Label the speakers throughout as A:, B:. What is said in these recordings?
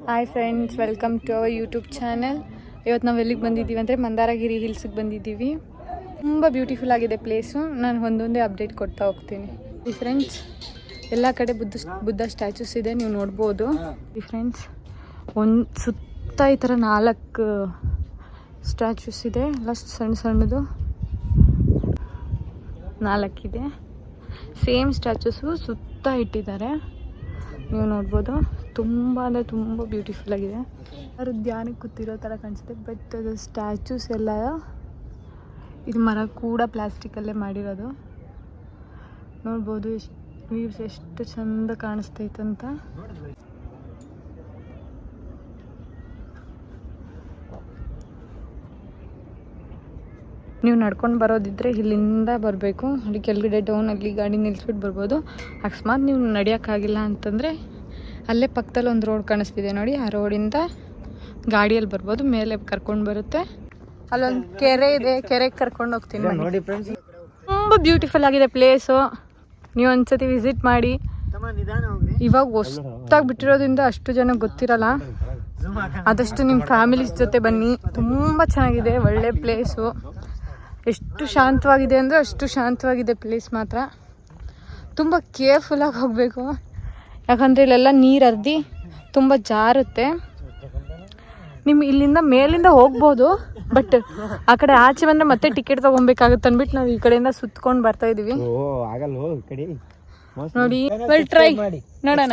A: Hi friends, welcome to our YouTube channel. ಇವತ್ತು ನಾವು ಎಲ್ಲಿಗೆ ಬಂದಿದ್ದೀವಿ ಅಂದರೆ ಮಂದಾರಗಿರಿ ಹಿಲ್ಸಿಗೆ ಬಂದಿದ್ದೀವಿ. ತುಂಬ ಬ್ಯೂಟಿಫುಲ್ ಆಗಿದೆ ಪ್ಲೇಸು. ನಾನು ಒಂದೊಂದೇ ಅಪ್ಡೇಟ್ ಕೊಡ್ತಾ ಹೋಗ್ತೀನಿ. ಫ್ರೆಂಡ್ಸ್, ಎಲ್ಲ ಕಡೆ ಬುದ್ಧ ಸ್ಟ್ಯಾಚುಸ್ ಇದೆ, ನೀವು ನೋಡ್ಬೋದು. ಫ್ರೆಂಡ್ಸ್, ಒಂದು ಸುತ್ತ ಈ ಥರ 4 ಸ್ಟ್ಯಾಚುಸ್ ಇದೆ, ಎಲ್ಲ ಸಣ್ಣ ಸಣ್ಣದು 4 ಇದೆ. ಸೇಮ್ ಸ್ಟ್ಯಾಚುಸು ಸುತ್ತ ಇಟ್ಟಿದ್ದಾರೆ, ನೀವು ನೋಡ್ಬೋದು. ತುಂಬ ಅಂದರೆ ತುಂಬ ಬ್ಯೂಟಿಫುಲ್ ಆಗಿದೆ. ಯಾರು ಧ್ಯಾನಕ್ಕೆ ಕೂತಿರೋ ಥರ ಕಾಣಿಸುತ್ತೆ. ಬಟ್ ಅದು ಸ್ಟ್ಯಾಚುಸ್ ಎಲ್ಲ ಇದು ಮರ ಕೂಡ ಪ್ಲಾಸ್ಟಿಕಲ್ಲೇ ಮಾಡಿರೋದು. ನೋಡ್ಬೋದು ವ್ಯೂಸ್ ಎಷ್ಟು ಚಂದ ಕಾಣಿಸ್ತೈತಂತ. ನೀವು ನಡ್ಕೊಂಡು ಬರೋದಿದ್ದರೆ ಇಲ್ಲಿಂದ ಬರಬೇಕು. ಅಲ್ಲಿ ಕೆಳಗಡೆ ಡೌನ್ ಅಲ್ಲಿ ಗಾಡಿ ನಿಲ್ಲಿಸ್ಬಿಟ್ಟು ಬರ್ಬೋದು. ಅಕಸ್ಮಾತ್ ನೀವು ನಡೆಯೋಕ್ಕಾಗಿಲ್ಲ ಅಂತಂದರೆ ಅಲ್ಲೇ ಪಕ್ಕದಲ್ಲಿ ಒಂದು ರೋಡ್ ಕಾಣಿಸ್ತಿದೆ ನೋಡಿ, ಆ ರೋಡಿಂದ ಗಾಡಿಯಲ್ಲಿ ಬರ್ಬೋದು. ಮೇಲೆ ಕರ್ಕೊಂಡು ಬರುತ್ತೆ. ಅಲ್ಲೊಂದು ಕೆರೆ ಇದೆ, ಕೆರೆಗೆ ಕರ್ಕೊಂಡು ಹೋಗ್ತೀನಿ ನೋಡಿ. ತುಂಬ ಬ್ಯೂಟಿಫುಲ್ ಆಗಿದೆ ಪ್ಲೇಸು. ನೀವು ಒಂದ್ಸತಿ ವಿಸಿಟ್ ಮಾಡಿ. ಇವಾಗ ಹೊಸ್ದಾಗಿ ಬಿಟ್ಟಿರೋದ್ರಿಂದ ಅಷ್ಟು ಜನ ಗೊತ್ತಿರಲ್ಲ. ಆದಷ್ಟು ನಿಮ್ಮ ಫ್ಯಾಮಿಲೀಸ್ ಜೊತೆ ಬನ್ನಿ. ತುಂಬ ಚೆನ್ನಾಗಿದೆ, ಒಳ್ಳೆ ಪ್ಲೇಸು. ಎಷ್ಟು ಶಾಂತವಾಗಿದೆ ಅಂದರೆ ಅಷ್ಟು ಶಾಂತವಾಗಿದೆ ಪ್ಲೇಸ್ ಮಾತ್ರ. ತುಂಬ ಕೇರ್ಫುಲ್ಲಾಗಿ ಹೋಗಬೇಕು, ಯಾಕಂದರೆ ಇಲ್ಲೆಲ್ಲ ನೀರು ಹರಿದು ತುಂಬ ಜಾರುತ್ತೆ. ನಿಮ್ಮ ಇಲ್ಲಿಂದ ಮೇಲಿಂದ ಹೋಗ್ಬೋದು, ಬಟ್ ಆ ಕಡೆ ಆಚೆ ಬಂದರೆ ಮತ್ತೆ ಟಿಕೆಟ್ ತೊಗೊಬೇಕಾಗುತ್ತೆ ಅಂದ್ಬಿಟ್ಟು ನಾವು ಈ ಕಡೆಯಿಂದ ಸುತ್ಕೊಂಡು ಬರ್ತಾ ಇದ್ದೀವಿ. ನೋಡಿ, ಟ್ರೈ ನೋಡೋಣ.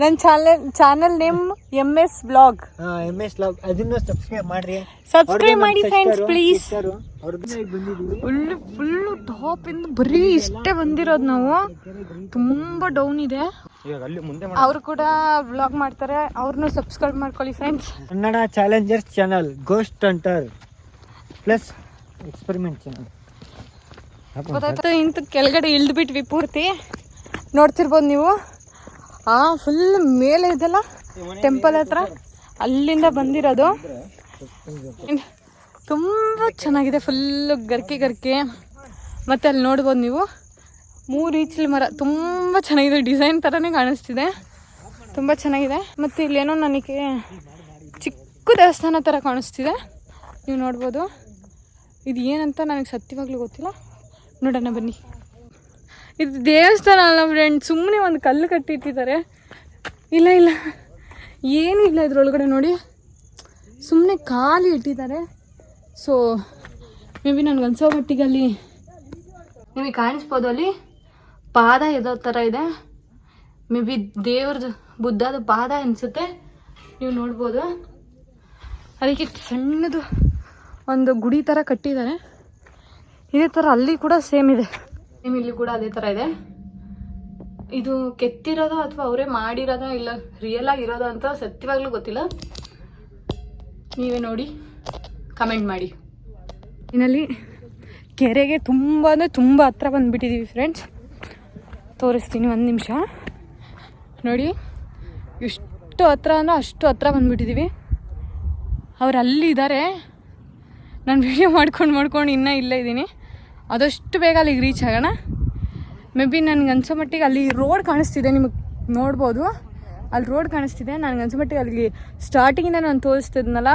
A: ನನ್ನ ಚಾನಲ್ ನೇಮ್ MS Vlog.
B: ಅದನ್ನ ಸಬ್ಸ್ಕ್ರೈಬ್
A: ಮಾಡಿ ಫ್ರೆಂಡ್ಸ್, ಪ್ಲೀಸ್. ಫುಲ್ಲು ಟಾಪ್ ಇಂದ ಬರೀ ಇಷ್ಟೇ ಬಂದಿರೋದು ನಾವು. ತುಂಬ ಡೌನ್ ಇದೆ. ಅವರು ಕೂಡ ವ್ಲಾಗ್ ಮಾಡ್ತಾರೆ, ಅವ್ರನ್ನೂ ಸಬ್ಸ್ಕ್ರೈಬ್ ಮಾಡ್ಕೊಳ್ಳಿ friends.
B: Kannada Challengers channel, ghost hunter plus experiment channel.
A: ಗೊತ್ತಾಯ್ತು. ಇಂತ ಕೆಳಗಡೆ ಇಳ್ದು ಬಿಟ್ವಿ ಪೂರ್ತಿ, ನೋಡ್ತಿರ್ಬೋದು ನೀವು. ಫುಲ್ ಮೇಲೆ ಇದೆಲ್ಲ ಟೆಂಪಲ್ ಹತ್ರ, ಅಲ್ಲಿಂದ ಬಂದಿರೋದು. ತುಂಬ ಚೆನ್ನಾಗಿದೆ, ಫುಲ್ಲು ಗರ್ಕೆ. ಮತ್ತು ಅಲ್ಲಿ ನೋಡ್ಬೋದು ನೀವು 3 ಈಚಲು ಮರ. ತುಂಬ ಚೆನ್ನಾಗಿದೆ, ಡಿಸೈನ್ ಥರನೇ ಕಾಣಿಸ್ತಿದೆ, ತುಂಬ ಚೆನ್ನಾಗಿದೆ. ಮತ್ತು ಇಲ್ಲೇನೋ ನನಗೆ ಚಿಕ್ಕ ದೇವಸ್ಥಾನ ಥರ ಕಾಣಿಸ್ತಿದೆ, ನೀವು ನೋಡ್ಬೋದು. ಇದು ಏನಂತ ನನಗೆ ಸತ್ಯವಾಗ್ಲೂ ಗೊತ್ತಿಲ್ಲ, ನೋಡೋಣ ಬನ್ನಿ. ಇದು ದೇವಸ್ಥಾನ ಅಲ್ಲ ಫ್ರೆಂಡ್, ಸುಮ್ಮನೆ ಒಂದು ಕಲ್ಲು ಕಟ್ಟಿಟ್ಟಿದ್ದಾರೆ. ಇಲ್ಲ ಏನೂ ಇಲ್ಲ ಇದ್ರೊಳಗಡೆ ನೋಡಿ, ಸುಮ್ಮನೆ ಖಾಲಿ ಇಟ್ಟಿದ್ದಾರೆ. ಸೊ ಮೇ ಬಿ ನನಗೆ ಅನ್ಸೋ ಮಟ್ಟಿಗೆ ಅಲ್ಲಿ ನಿಮಗೆ ಕಾಣಿಸ್ಬೋದು, ಅಲ್ಲಿ ಪಾದ ಇರೋ ಥರ ಇದೆ. ಮೇ ಬಿ ದೇವ್ರದ್ದು ಬುದ್ಧದ ಪಾದ ಅನಿಸುತ್ತೆ, ನೀವು ನೋಡ್ಬೋದು. ಅದಕ್ಕೆ ಸಣ್ಣದು ಒಂದು ಗುಡಿ ಥರ ಕಟ್ಟಿದ್ದಾರೆ. ಇದೇ ಥರ ಅಲ್ಲಿ ಕೂಡ ಸೇಮ್ ಇದೆ, ಇಲ್ಲಿ ಕೂಡ ಅದೇ ಥರ ಇದೆ. ಇದು ಕೆತ್ತಿರೋದೋ ಅಥವಾ ಅವರೇ ಮಾಡಿರೋದೋ ಇಲ್ಲ ರಿಯಲ್ ಆಗಿರೋದೋ ಅಂತ ಸತ್ಯವಾಗ್ಲೂ ಗೊತ್ತಿಲ್ಲ. ನೀವೇ ನೋಡಿ, ಕಮೆಂಟ್ ಮಾಡಿ. ಇನ್ನಲ್ಲಿ ಕೆರೆಗೆ ತುಂಬ ಅಂದರೆ ತುಂಬ ಹತ್ರ ಬಂದುಬಿಟ್ಟಿದ್ದೀವಿ ಫ್ರೆಂಡ್ಸ್. ತೋರಿಸ್ತೀನಿ, ಒಂದು ನಿಮಿಷ ನೋಡಿ. ಎಷ್ಟು ಹತ್ರ ಅಂದರೆ ಅಷ್ಟು ಹತ್ರ ಬಂದುಬಿಟ್ಟಿದ್ದೀವಿ. ಅವ್ರು ಅಲ್ಲಿದ್ದಾರೆ, ನಾನು ವಿಡಿಯೋ ಮಾಡ್ಕೊಂಡು ಇನ್ನೂ ಇಲ್ಲೇ ಇದ್ದೀನಿ. ಆದಷ್ಟು ಬೇಗ ಅಲ್ಲಿಗೆ ರೀಚ್ ಆಗೋಣ. ಮೇ ಬಿ ನನಗೆ ಅನ್ಸೋ ಮಟ್ಟಿಗೆ ಅಲ್ಲಿ ರೋಡ್ ಕಾಣಿಸ್ತಿದೆ, ನಿಮಗೆ ನೋಡ್ಬೋದು. ಅಲ್ಲಿ ರೋಡ್ ಕಾಣಿಸ್ತಿದೆ. ನನಗೆ ಅನ್ಸೋ ಮಟ್ಟಿಗೆ ಅಲ್ಲಿ ಸ್ಟಾರ್ಟಿಂಗಿಂದ ನಾನು ತೋರಿಸ್ತಿದ್ನಲ್ಲ,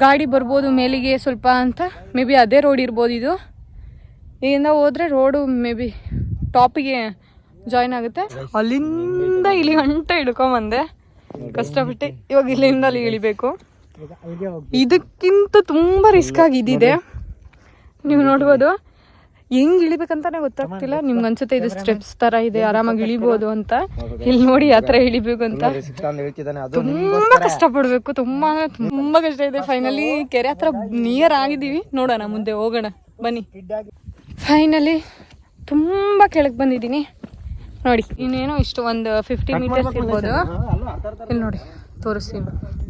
A: ಗಾಡಿ ಬರ್ಬೋದು ಮೇಲಿಗೆ ಸ್ವಲ್ಪ ಅಂತ. ಮೇ ಬಿ ಅದೇ ರೋಡ್ ಇರ್ಬೋದು ಇದು. ಇಲ್ಲಿಂದ ಹೋದರೆ ರೋಡು ಮೇ ಬಿ ಟಾಪಿಗೆ ಜಾಯ್ನ್ ಆಗುತ್ತೆ. ಅಲ್ಲಿಂದ ಇಲ್ಲಿ ಗಂಟ ಹಿಡ್ಕೊಂಬಂದೆ ಕಷ್ಟಪಟ್ಟು. ಇವಾಗ ಇಲ್ಲಿಂದ ಅಲ್ಲಿ ಇಳಿಬೇಕು. ಇದಕ್ಕಿಂತ ತುಂಬ ರಿಸ್ಕ್ ಆಗಿದ್ದಿದೆ, ನೀವು ನೋಡ್ಬೋದು. ಹೆಂಗೆ ಇಳಿಬೇಕಂತಾನೆ ಗೊತ್ತಾಗ್ತಿಲ್ಲ. ನಿಮ್ಗೆ ಅನ್ಸುತ್ತೆ ಇದು ಸ್ಟೆಪ್ಸ್ ಥರ ಇದೆ, ಆರಾಮಾಗಿ ಇಳಿಬೋದು ಅಂತ. ಇಲ್ಲಿ ನೋಡಿ ಆ ಥರ ಇಳಿಬೇಕು ಅಂತ ತುಂಬ ಕಷ್ಟಪಡಬೇಕು, ತುಂಬ ಅಂದರೆ ತುಂಬ ಕಷ್ಟ ಇದೆ. ಫೈನಲಿ ಕೆರೆ ಹತ್ರ ನಿಯರ್ ಆಗಿದ್ದೀವಿ, ನೋಡೋಣ ಮುಂದೆ ಹೋಗೋಣ ಬನ್ನಿ. ಫೈನಲಿ ತುಂಬ ಕೆಳಗೆ ಬಂದಿದ್ದೀನಿ ನೋಡಿ. ಇನ್ನೇನೋ ಇಷ್ಟು ಒಂದು 50 ಮೀಟರ್ಸ್ ಇರ್ಬೋದು. ಇಲ್ಲಿ ನೋಡಿ ತೋರಿಸ್ತೀನಿ,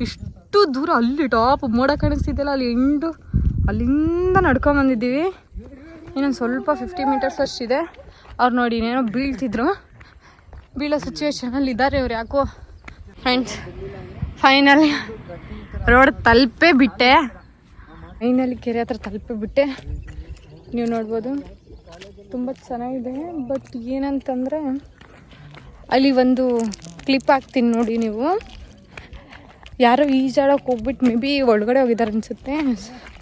A: ಇಷ್ಟು ದೂರ ಅಲ್ಲಿ ಟಾಪ್ ಮೋಡ ಕಾಣಿಸ್ತಿದ್ದೆಲ್ಲ, ಅಲ್ಲಿ ಅಲ್ಲಿಂದ ನಡ್ಕೊಂಬಂದಿದ್ದೀವಿ. ಇನ್ನೊಂದು ಸ್ವಲ್ಪ 50 ಮೀಟರ್ಸ್ ಅಷ್ಟಿದೆ. ಅವ್ರು ನೋಡಿ ಇನ್ನೇನೋ ಬೀಳೋ ಸಿಚುವೇಶನಲ್ಲಿ ಇದ್ದಾರೆ ಅವ್ರು ಯಾಕೋ. ಫ್ರೆಂಡ್ಸ್, ಫೈನಲಿ ರೋಡ್ ತಲುಪೇ ಬಿಟ್ಟೆ. ಕೆರೆ ಹತ್ರ ತಲುಪೇ ಬಿಟ್ಟೆ, ನೀವು ನೋಡ್ಬೋದು. ತುಂಬ ಚೆನ್ನಾಗಿದೆ. ಬಟ್ ಏನಂತಂದರೆ ಅಲ್ಲಿ ಒಂದು ಕ್ಲಿಪ್ ಹಾಕ್ತೀನಿ ನೋಡಿ ನೀವು. ಯಾರೋ ಈಜಾಡೋಕೆ ಹೋಗ್ಬಿಟ್ಟು ಮೇ ಬಿ ಒಳಗಡೆ ಹೋಗಿದ್ದಾರೆ ಅನಿಸುತ್ತೆ,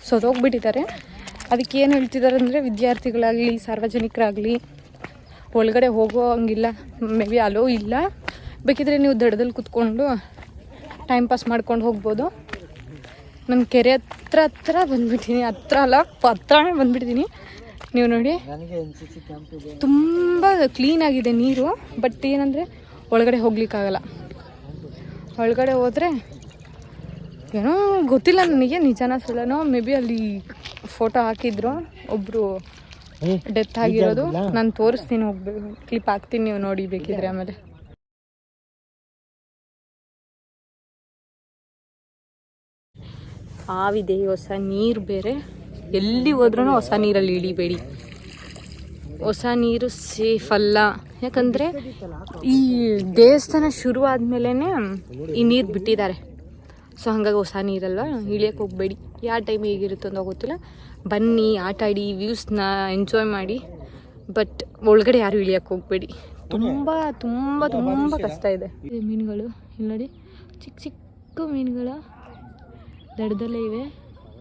A: ಸೊದೋಗ್ಬಿಟ್ಟಿದ್ದಾರೆ. ಅದಕ್ಕೆ ಏನು ಹೇಳ್ತಿದ್ದಾರೆ ಅಂದರೆ ವಿದ್ಯಾರ್ಥಿಗಳಾಗಲಿ ಸಾರ್ವಜನಿಕರಾಗಲಿ ಒಳಗಡೆ ಹೋಗೋ ಹಂಗಿಲ್ಲ, ಮೇ ಬಿ ಅಲೋ ಇಲ್ಲ. ಬೇಕಿದ್ರೆ ನೀವು ದಡದಲ್ಲಿ ಕುತ್ಕೊಂಡು ಟೈಮ್ ಪಾಸ್ ಮಾಡ್ಕೊಂಡು ಹೋಗ್ಬೋದು. ನಾನು ಕೆರೆ ಹತ್ರ ಬಂದುಬಿಟ್ಟಿನಿ, ಹತ್ರ ಅಲ್ಲ ಹತ್ರನೇ ಬಂದುಬಿಟ್ಟಿದ್ದೀನಿ. ನೀವು ನೋಡಿ ತುಂಬ ಕ್ಲೀನಾಗಿದೆ ನೀರು. ಬಟ್ ಏನಂದರೆ ಒಳಗಡೆ ಹೋಗ್ಲಿಕ್ಕಾಗಲ್ಲ. ಒಳಗಡೆ ಹೋದರೆ ಏನೋ ಗೊತ್ತಿಲ್ಲ ನನಗೆ, ನಿಜಾನ ಸುಳ್ಳನೋ. ಮೇ ಬಿ ಅಲ್ಲಿ ಫೋಟೋ ಹಾಕಿದ್ರು ಒಬ್ಬರು ಡೆತ್ ಆಗಿರೋದು. ನಾನು ತೋರಿಸ್ತೀನಿ, ಹೋಗ್ಬೇಕು ಕ್ಲಿಪ್ ಹಾಕ್ತೀನಿ, ನೀವು ನೋಡಿ ಬೇಕಿದ್ರೆ. ಆಮೇಲೆ ಹಾವಿದೆ, ಹೊಸ ನೀರು ಬೇರೆ. ಎಲ್ಲಿ ಹೋದ್ರೂ ಹೊಸ ನೀರಲ್ಲಿ ಇಳಿಬೇಡಿ, ಹೊಸ ನೀರು ಸೇಫ್ ಅಲ್ಲ. ಯಾಕಂದರೆ ಈ ದೇವಸ್ಥಾನ ಶುರು ಆದಮೇಲೆ ಈ ನೀರು ಬಿಟ್ಟಿದ್ದಾರೆ. ಸೊ ಹಾಗಾಗಿ ಹೊಸ ನೀರಲ್ವ, ಇಳಿಯೋಕ್ಕೆ ಹೋಗಬೇಡಿ. ಯಾವ ಟೈಮ್ ಹೇಗಿರುತ್ತೋ ಅಂತ ಗೊತ್ತಿಲ್ಲ. ಬನ್ನಿ, ಆಟ ಆಡಿ, ವ್ಯೂಸ್ನ ಎಂಜಾಯ್ ಮಾಡಿ. ಬಟ್ ಒಳಗಡೆ ಯಾರು ಇಳಿಯೋಕ್ಕೆ ಹೋಗಬೇಡಿ, ತುಂಬ ತುಂಬ ತುಂಬ ಕಷ್ಟ ಇದೆ. ಮೀನುಗಳು ಇಲ್ಲಿ ನೋಡಿ, ಚಿಕ್ಕ ಚಿಕ್ಕ ಮೀನುಗಳು ದಡದಲ್ಲೇ ಇವೆ.